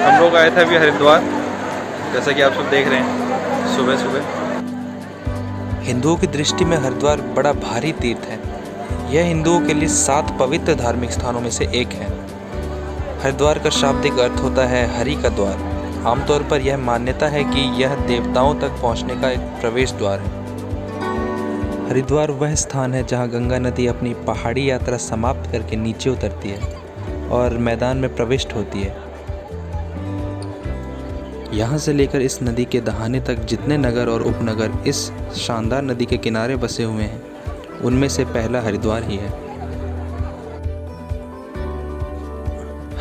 हम लोग आए थे अभी हरिद्वार, जैसा कि आप सब देख रहे हैं सुबह सुबह। हिंदुओं की दृष्टि में हरिद्वार बड़ा भारी तीर्थ है। यह हिंदुओं के लिए 7 पवित्र धार्मिक स्थानों में से एक है। हरिद्वार का शाब्दिक अर्थ होता है हरि का द्वार। आमतौर पर यह मान्यता है कि यह देवताओं तक पहुंचने का एक प्रवेश द्वार है। हरिद्वार वह स्थान है जहां गंगा नदी अपनी पहाड़ी यात्रा समाप्त करके नीचे उतरती है और मैदान में प्रविष्ट होती है। यहाँ से लेकर इस नदी के दहाने तक जितने नगर और उपनगर इस शानदार नदी के किनारे बसे हुए हैं, उनमें से पहला हरिद्वार ही है।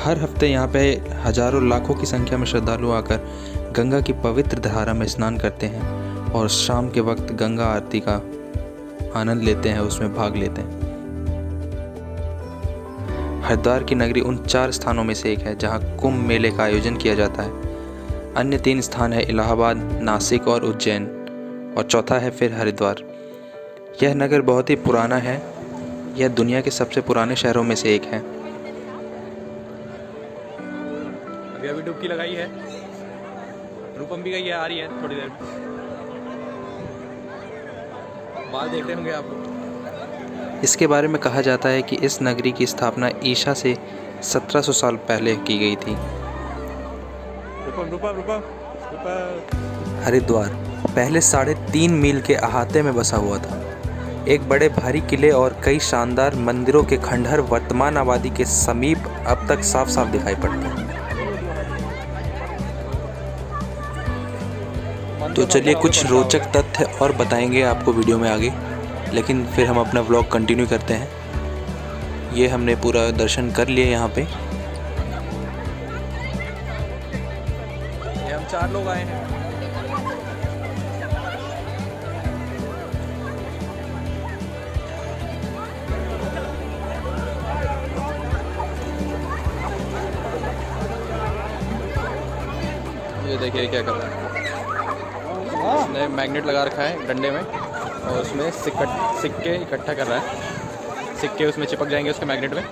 हर हफ्ते यहाँ पे हजारों लाखों की संख्या में श्रद्धालु आकर गंगा की पवित्र धारा में स्नान करते हैं और शाम के वक्त गंगा आरती का आनंद लेते हैं, उसमें भाग लेते हैं। हरिद्वार की नगरी उन 4 स्थानों में से एक है जहाँ कुंभ मेले का आयोजन किया जाता है। अन्य 3 स्थान है इलाहाबाद, नासिक और उज्जैन, और चौथा है फिर हरिद्वार। यह नगर बहुत ही पुराना है। यह दुनिया के सबसे पुराने शहरों में से एक है। अभी डुबकी लगाई है, रूपम भी गई है, आ रही है थोड़ी देर। बाहर देखते होंगे आप। इसके बारे में कहा जाता है कि इस नगरी की स्थापना ईसा से 1700 साल पहले की गई थी। हरिद्वार पहले 3.5 मील के अहाते में बसा हुआ था। एक बड़े भारी किले और कई शानदार मंदिरों के खंडहर वर्तमान आबादी के समीप अब तक साफ साफ दिखाई पड़ते हैं। तो चलिए कुछ रोचक तथ्य और बताएंगे आपको वीडियो में आगे, लेकिन फिर हम अपना व्लॉग कंटिन्यू करते हैं। ये हमने पूरा दर्शन कर लिए यहाँ पे। ये हम 4 लोग आए हैं। ये देखिए क्या कर रहा है, उसने मैग्नेट लगा रखा है डंडे में और उसमें सिक्के इकट्ठा कर रहा है। सिक्के उसमें चिपक जाएंगे उसके मैग्नेट में।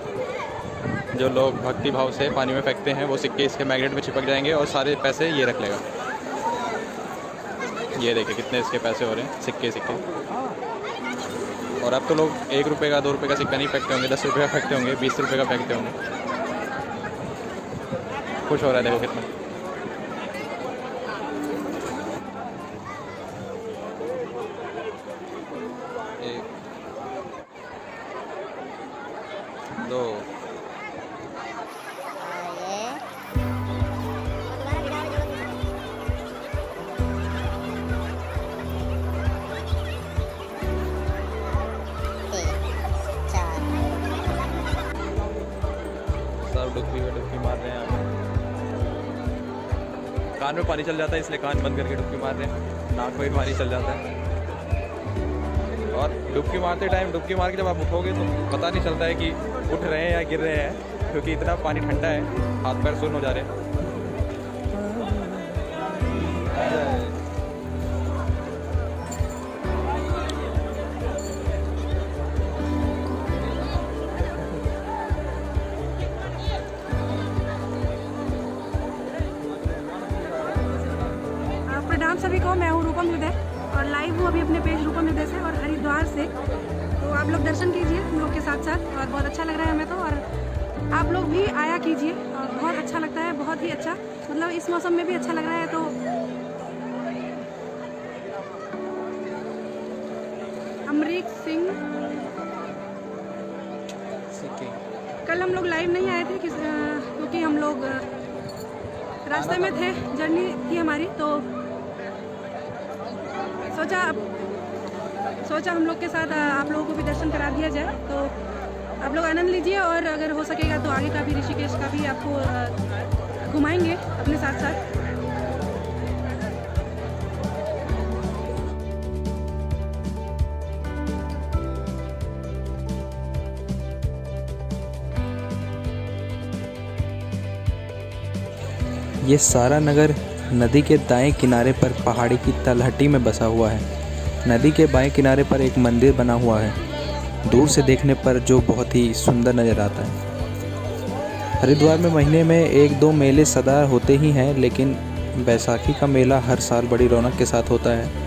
जो लोग भक्ति भाव से पानी में फेंकते हैं वो सिक्के इसके मैग्नेट में चिपक जाएंगे और सारे पैसे ये रख लेगा। ये देखिए कितने इसके पैसे हो रहे हैं, सिक्के। और अब तो लोग 1 रुपये का 2 रुपये का सिक्का नहीं फेंकते होंगे, 10 रुपये का फेंकते होंगे, 20 रुपये का फेंकते होंगे। खुश हो रहा है, देखो कितना। 1 2 सब डुबकी मार रहे हैं। कान में पानी चल जाता है इसलिए कान बंद करके डुबकी मार रहे हैं। नाक में भी पानी चल जाता है। और डुबकी मारते टाइम डुबकी मार के जब आप उठोगे तो पता नहीं चलता है कि उठ रहे हैं या गिर रहे हैं, क्योंकि इतना पानी ठंडा है, हाथ पैर सुन्न हो जा रहे हैं। प्रणाम सभी को, मैं हूँ रूपम हृदय और लाइव हूँ अभी अपने पेज रूपम हृदय से और हरिद्वार से। तो आप लोग दर्शन कीजिए हम लोग के साथ साथ, और बहुत अच्छा लग रहा है हमें तो। और आप लोग भी आया कीजिए और बहुत अच्छा लगता है, बहुत ही अच्छा। मतलब इस मौसम में भी अच्छा लग रहा है। तो अमरीक सिंह, कल हम लोग लाइव नहीं आए थे क्योंकि हम लोग रास्ते में थे, जर्नी थी हमारी। तो सोचा हम लोग के साथ आप लोगों को भी दर्शन करा दिया जाए। तो आप लोग आनंद लीजिए और अगर हो सकेगा तो आगे का भी ऋषिकेश का भी आपको घुमाएंगे अपने साथ साथ। ये सारा नगर नदी के दाएं किनारे पर पहाड़ी की तलहटी में बसा हुआ है। नदी के बाएं किनारे पर एक मंदिर बना हुआ है, दूर से देखने पर जो बहुत ही सुंदर नज़र आता है। हरिद्वार में महीने में 1-2 मेले सदा होते ही हैं, लेकिन बैसाखी का मेला हर साल बड़ी रौनक के साथ होता है।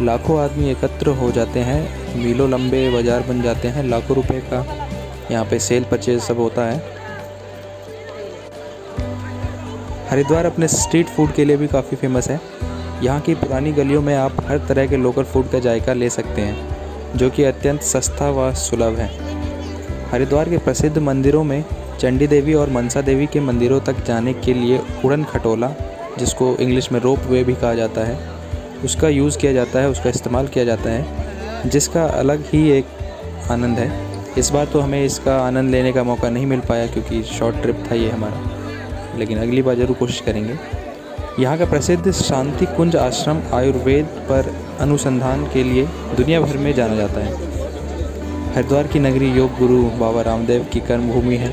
लाखों आदमी एकत्र हो जाते हैं, मीलों लंबे बाज़ार बन जाते हैं, लाखों रुपए का यहाँ पे सेल परचेज सब होता है। हरिद्वार अपने स्ट्रीट फूड के लिए भी काफ़ी फेमस है। यहाँ की पुरानी गलियों में आप हर तरह के लोकल फूड का जायका ले सकते हैं, जो कि अत्यंत सस्ता व सुलभ है। हरिद्वार के प्रसिद्ध मंदिरों में चंडी देवी और मनसा देवी के मंदिरों तक जाने के लिए उड़न खटोला, जिसको इंग्लिश में रोप वे भी कहा जाता है, उसका यूज़ किया जाता है, उसका इस्तेमाल किया जाता है, जिसका अलग ही एक आनंद है। इस बार तो हमें इसका आनंद लेने का मौका नहीं मिल पाया क्योंकि शॉर्ट ट्रिप था ये हमारा, लेकिन अगली बार ज़रूर कोशिश करेंगे। यहाँ का प्रसिद्ध शांति कुंज आश्रम आयुर्वेद पर अनुसंधान के लिए दुनिया भर में जाना जाता है। हरिद्वार की नगरी योग गुरु बाबा रामदेव की कर्मभूमि है।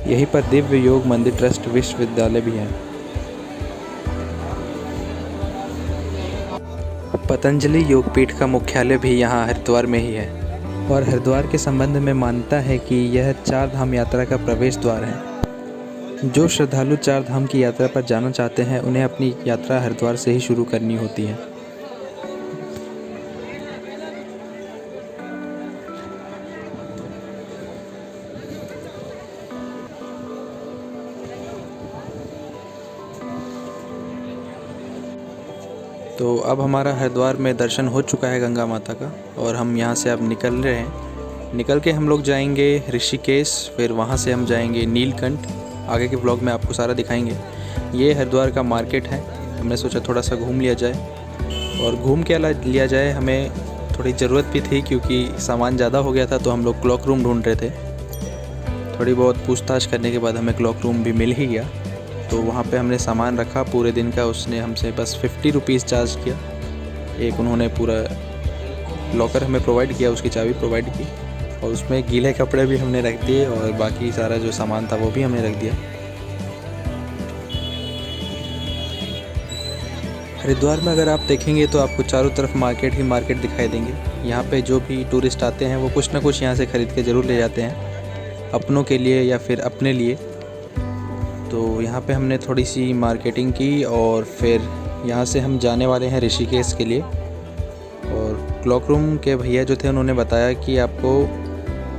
यहीं पर दिव्य योग मंदिर ट्रस्ट विश्वविद्यालय भी है। पतंजलि योगपीठ का मुख्यालय भी यहाँ हरिद्वार में ही है और हरिद्वार के संबंध में मान्यता है कि यह 4 धाम यात्रा का प्रवेश द्वार है। जो श्रद्धालु 4 धाम की यात्रा पर जाना चाहते हैं, उन्हें अपनी यात्रा हरिद्वार से ही शुरू करनी होती है। तो अब हमारा हरिद्वार में दर्शन हो चुका है गंगा माता का और हम यहाँ से अब निकल रहे हैं। निकल के हम लोग जाएंगे ऋषिकेश, फिर वहाँ से हम जाएंगे नीलकंठ। आगे के ब्लॉग में आपको सारा दिखाएंगे। ये हरिद्वार का मार्केट है। हमने सोचा थोड़ा सा घूम लिया जाए और घूम के लिया जाए। हमें थोड़ी ज़रूरत भी थी क्योंकि सामान ज़्यादा हो गया था, तो हम लोग क्लॉक रूम ढूंढ रहे थे। थोड़ी बहुत पूछताछ करने के बाद हमें क्लॉक रूम भी मिल ही गया, तो वहाँ पे हमने सामान रखा पूरे दिन का। उसने हमसे बस 50 रुपीज़ चार्ज किया। एक उन्होंने पूरा लॉकर हमें प्रोवाइड किया, उसकी चाबी प्रोवाइड की और उसमें गीले कपड़े भी हमने रख दिए और बाकी सारा जो सामान था वो भी हमने रख दिया। हरिद्वार में अगर आप देखेंगे तो आपको चारों तरफ मार्केट ही मार्केट दिखाई देंगे। यहाँ पे जो भी टूरिस्ट आते हैं वो कुछ ना कुछ यहाँ से ख़रीद के ज़रूर ले जाते हैं, अपनों के लिए या फिर अपने लिए। तो यहाँ पे हमने थोड़ी सी मार्केटिंग की और फिर यहाँ से हम जाने वाले हैं ऋषिकेश के लिए। और क्लॉक रूम के भैया जो थे उन्होंने बताया कि आपको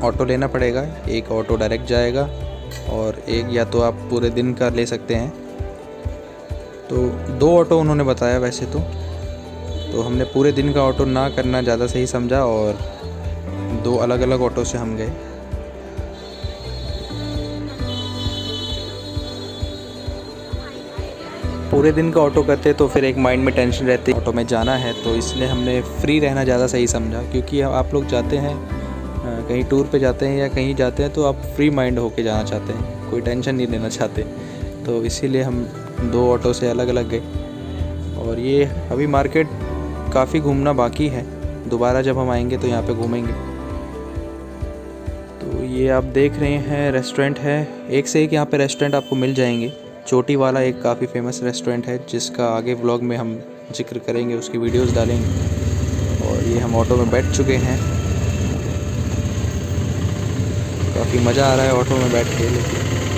ऑटो लेना पड़ेगा। एक ऑटो डायरेक्ट जाएगा और एक या तो आप पूरे दिन का ले सकते हैं। तो 2 ऑटो उन्होंने बताया वैसे तो हमने पूरे दिन का ऑटो ना करना ज़्यादा सही समझा और 2 अलग अलग ऑटो से हम गए। पूरे दिन का ऑटो करते तो फिर एक माइंड में टेंशन रहती, ऑटो में जाना है, तो इसलिए हमने फ्री रहना ज़्यादा सही समझा। क्योंकि आप लोग जाते हैं कहीं टूर पे जाते हैं या कहीं जाते हैं तो आप फ्री माइंड होके जाना चाहते हैं, कोई टेंशन नहीं लेना चाहते। तो इसीलिए हम 2 ऑटो से अलग अलग गए। और ये अभी मार्केट काफ़ी घूमना बाकी है, दोबारा जब हम आएंगे तो यहाँ पे घूमेंगे। तो ये आप देख रहे हैं रेस्टोरेंट है, एक से एक यहाँ पे रेस्टोरेंट आपको मिल जाएंगे। चोटी वाला एक काफ़ी फेमस रेस्टोरेंट है जिसका आगे व्लॉग में हम जिक्र करेंगे, उसकी वीडियोस डालेंगे। और ये हम ऑटो में बैठ चुके हैं, काफ़ी मज़ा आ रहा है ऑटो में बैठ के। लेकिन